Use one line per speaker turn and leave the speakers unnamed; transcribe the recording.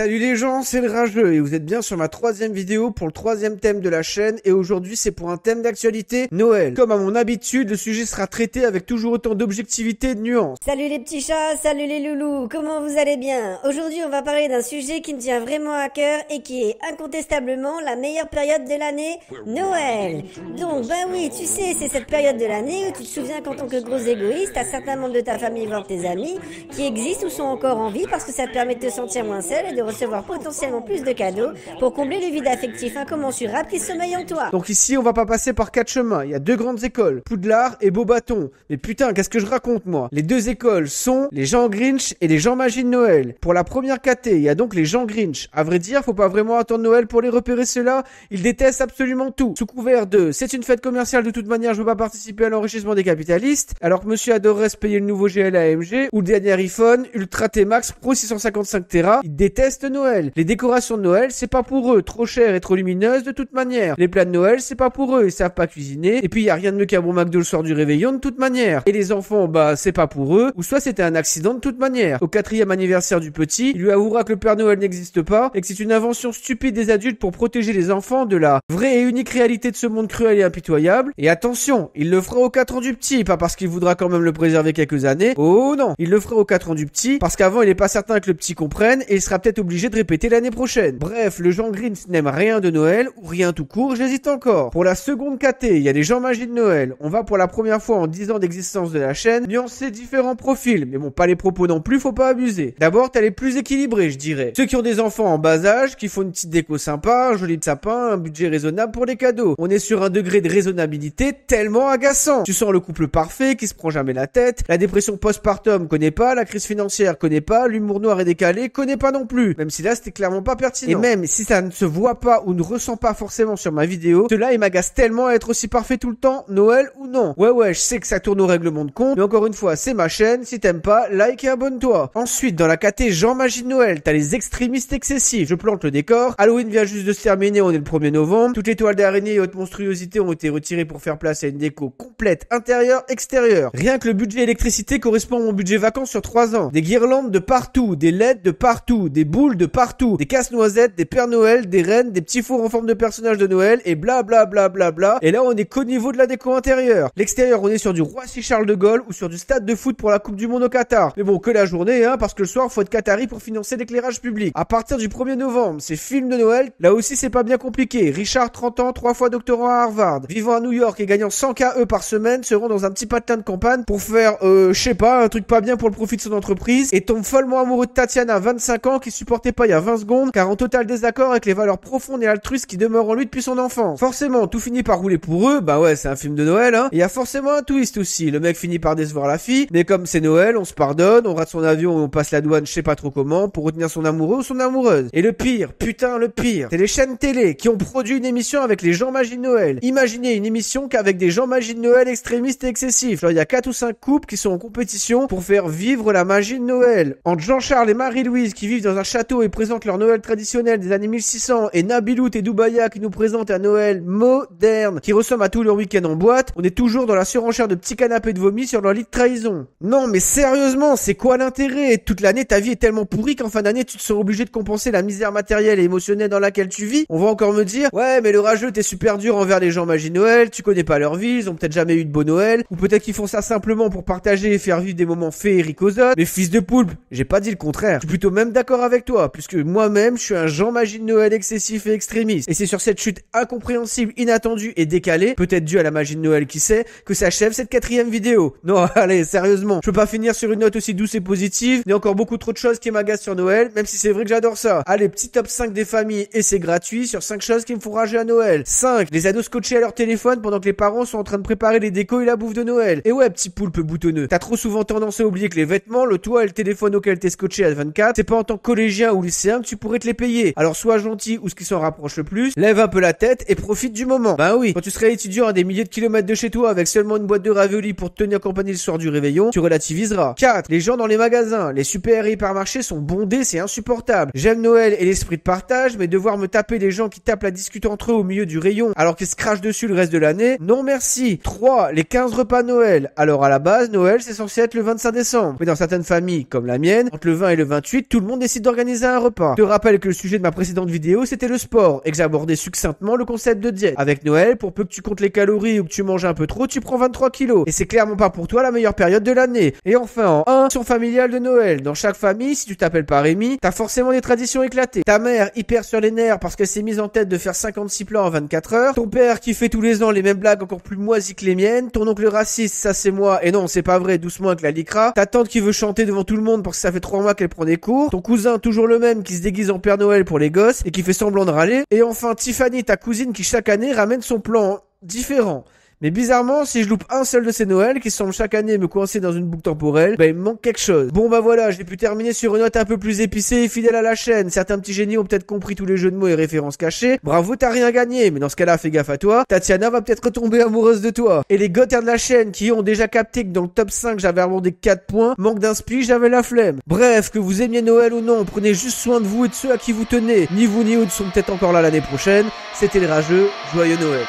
Salut les gens, c'est le Rageux et vous êtes bien sur ma 3e vidéo pour le 3e thème de la chaîne et aujourd'hui c'est pour un thème d'actualité, Noël. Comme à mon habitude, le sujet sera traité avec toujours autant d'objectivité et de nuances.
Salut les petits chats, salut les loulous, comment vous allez bien? Aujourd'hui on va parler d'un sujet qui me tient vraiment à cœur et qui est incontestablement la meilleure période de l'année, Noël. Donc bah oui, tu sais, c'est cette période de l'année où tu te souviens qu'en tant que gros égoïste, t'as certains membres de ta famille voire tes amis qui existent ou sont encore en vie parce que ça te permet de te sentir moins seul et de recevoir potentiellement plus de cadeaux pour combler le vide affectif incommensurable qui sommeille en toi.
Donc ici on va pas passer par 4 chemins, il y a 2 grandes écoles, Poudlard et Beaubaton. Mais putain, qu'est-ce que je raconte moi? Les 2 écoles sont les gens Grinch et les gens Magie de Noël. Pour la première caté, il y a donc les gens Grinch. À vrai dire, faut pas vraiment attendre Noël pour les repérer ceux-là, ils détestent absolument tout. Sous couvert de c'est une fête commerciale, de toute manière je veux pas participer à l'enrichissement des capitalistes, alors que monsieur adorerait se payer le nouveau GL AMG ou le dernier iPhone Ultra T-Max Pro 655 Tera, ils détestent Noël. Les décorations de Noël, c'est pas pour eux, trop chères et trop lumineuses de toute manière. Les plats de Noël, c'est pas pour eux, ils savent pas cuisiner. Et puis y a rien de mieux qu'un bon McDo le soir du réveillon de toute manière. Et les enfants, bah c'est pas pour eux, ou soit c'était un accident de toute manière. Au 4e anniversaire du petit, il lui avouera que le Père Noël n'existe pas et que c'est une invention stupide des adultes pour protéger les enfants de la vraie et unique réalité de ce monde cruel et impitoyable. Et attention, il le fera aux 4 ans du petit, pas parce qu'il voudra quand même le préserver quelques années. Oh non, il le fera aux 4 ans du petit parce qu'avant il est pas certain que le petit comprenne et il sera peut-être obligé de répéter l'année prochaine. Bref, le Jean Grinch n'aime rien de Noël ou rien tout court, j'hésite encore. Pour la seconde caté, il y a les gens Magie de Noël. On va pour la première fois en 10 ans d'existence de la chaîne nuancer différents profils, mais bon, pas les propos non plus, faut pas abuser. D'abord, t'as les plus équilibrés, je dirais. Ceux qui ont des enfants en bas âge, qui font une petite déco sympa, un joli sapin, un budget raisonnable pour les cadeaux. On est sur un degré de raisonnabilité tellement agaçant. Tu sens le couple parfait qui se prend jamais la tête, la dépression postpartum connaît pas, la crise financière connaît pas, l'humour noir et décalé connaît pas non plus. Même si là c'était clairement pas pertinent. Et même si ça ne se voit pas ou ne ressent pas forcément sur ma vidéo, cela il m'agace tellement à être aussi parfait tout le temps, Noël ou non. Ouais, je sais que ça tourne au règlement de compte, mais encore une fois, c'est ma chaîne, si t'aimes pas, like et abonne-toi. Ensuite, dans la caté Jean Magie de Noël, t'as les extrémistes excessifs. Je plante le décor, Halloween vient juste de se terminer, on est le 1er novembre, toutes les toiles d'araignée et autres monstruosités ont été retirées pour faire place à une déco complète intérieure-extérieure. Rien que le budget électricité correspond à mon budget vacances sur 3 ans. Des guirlandes de partout, des LED de partout, des boules de partout, des casse-noisettes, des Pères Noël, des rennes, des petits fours en forme de personnages de Noël et bla bla bla bla bla. Et là on est qu'au niveau de la déco intérieure. L'extérieur on est sur du Roissy Charles de Gaulle ou sur du stade de foot pour la Coupe du Monde au Qatar. Mais bon, que la journée parce que le soir faut être qatari pour financer l'éclairage public. À partir du 1er novembre, c'est film de Noël, là aussi c'est pas bien compliqué. Richard, 30 ans, 3 fois doctorant à Harvard, vivant à New York et gagnant 100 KE par semaine, seront dans un petit patelin de campagne pour faire je sais pas, un truc pas bien pour le profit de son entreprise et tombe follement amoureux de Tatiana, 25 ans, qui supportait pas il y a 20 secondes car en total désaccord avec les valeurs profondes et altruistes qui demeurent en lui depuis son enfance. Forcément, tout finit par rouler pour eux, bah ouais, c'est un film de Noël et il y a forcément un twist aussi. Le mec finit par décevoir la fille, mais comme c'est Noël, on se pardonne, on rate son avion et on passe la douane je sais pas trop comment pour retenir son amoureux ou son amoureuse. Et le pire, putain le pire, c'est les chaînes télé qui ont produit une émission avec les gens Magie de Noël. Imaginez une émission qu'avec des gens Magie de Noël extrémistes et excessifs. Genre il y a 4 ou 5 couples qui sont en compétition pour faire vivre la magie de Noël. Entre Jean-Charles et Marie-Louise qui vivent dans un château et présentent leur Noël traditionnel des années 1600 et Nabilout et Doubaya qui nous présentent un Noël moderne qui ressemble à tous leurs week-ends en boîte, on est toujours dans la surenchère de petits canapés de vomi sur leur lit de trahison. Non mais sérieusement, c'est quoi l'intérêt? Toute l'année ta vie est tellement pourrie qu'en fin d'année tu te sens obligé de compenser la misère matérielle et émotionnelle dans laquelle tu vis. On va encore me dire ouais mais le Rageux t'es super dur envers les gens Magie Noël, tu connais pas leur vie, ils ont peut-être jamais eu de beau Noël, ou peut-être qu'ils font ça simplement pour partager et faire vivre des moments féeriques aux autres. Mais fils de poulpe, j'ai pas dit le contraire. Je suis plutôt même d'accord avec toi, puisque moi-même je suis un Jean Magie de Noël excessif et extrémiste. Et c'est sur cette chute incompréhensible, inattendue et décalée, peut-être due à la magie de Noël qui sait, que s'achève cette 4e vidéo. Non allez, sérieusement, je peux pas finir sur une note aussi douce et positive, il y a encore beaucoup trop de choses qui m'agacent sur Noël, même si c'est vrai que j'adore ça. Allez, petit top 5 des familles et c'est gratuit sur 5 choses qui me font rager à Noël. 5. Les ados scotchés à leur téléphone pendant que les parents sont en train de préparer les décos et la bouffe de Noël. Et ouais, petit poulpe boutonneux, t'as trop souvent tendance à oublier que les vêtements, le toit et le téléphone auquel t'es scotché à 24, c'est pas en tant que collégien ou lycéen que tu pourrais te les payer. Alors sois gentil ou ce qui s'en rapproche le plus, lève un peu la tête et profite du moment. Ben oui, quand tu serais étudiant à des milliers de kilomètres de chez toi avec seulement une boîte de raviolis pour te tenir compagnie le soir du réveillon, tu relativiseras. 4. Les gens dans les magasins, les super et hypermarchés sont bondés, c'est insupportable. J'aime Noël et l'esprit de partage, mais devoir me taper des gens qui tapent la discute entre eux au milieu du rayon alors qu'ils se crachent dessus le reste de l'année, non merci. 3. Les 15 repas Noël. Alors à la base, Noël c'est censé être le 25 décembre. Mais dans certaines familles, comme la mienne, entre le 20 et le 28, tout le monde décide d'organiser organiser un repas. Je te rappelle que le sujet de ma précédente vidéo c'était le sport et que j'abordais succinctement le concept de diète. Avec Noël, pour peu que tu comptes les calories ou que tu manges un peu trop, tu prends 23 kilos. Et c'est clairement pas pour toi la meilleure période de l'année. Et enfin, en 1, tradition familiale de Noël. Dans chaque famille, si tu t'appelles pas Rémi, t'as forcément des traditions éclatées. Ta mère hyper sur les nerfs parce qu'elle s'est mise en tête de faire 56 plats en 24 heures. Ton père qui fait tous les ans les mêmes blagues encore plus moisies que les miennes. Ton oncle raciste, ça c'est moi. Et non, c'est pas vrai, doucement avec la lycra. Ta tante qui veut chanter devant tout le monde parce que ça fait 3 mois qu'elle prend des cours. Ton cousin, toujours le même, qui se déguise en Père Noël pour les gosses et qui fait semblant de râler. Et enfin, Tiffany, ta cousine qui chaque année ramène son plan différent. Mais bizarrement, si je loupe un seul de ces Noëls qui semble chaque année me coincer dans une boucle temporelle, il me manque quelque chose. Bon voilà, j'ai pu terminer sur une note un peu plus épicée et fidèle à la chaîne. Certains petits génies ont peut-être compris tous les jeux de mots et références cachées. Bravo, t'as rien gagné, mais dans ce cas-là, fais gaffe à toi. Tatiana va peut-être retomber amoureuse de toi. Et les gothers de la chaîne qui ont déjà capté que dans le top 5 j'avais abordé 4 points, manque d'inspi, j'avais la flemme. Bref, que vous aimiez Noël ou non, prenez juste soin de vous et de ceux à qui vous tenez. Ni vous ni autres sont peut-être encore là l'année prochaine. C'était le rageux, joyeux Noël.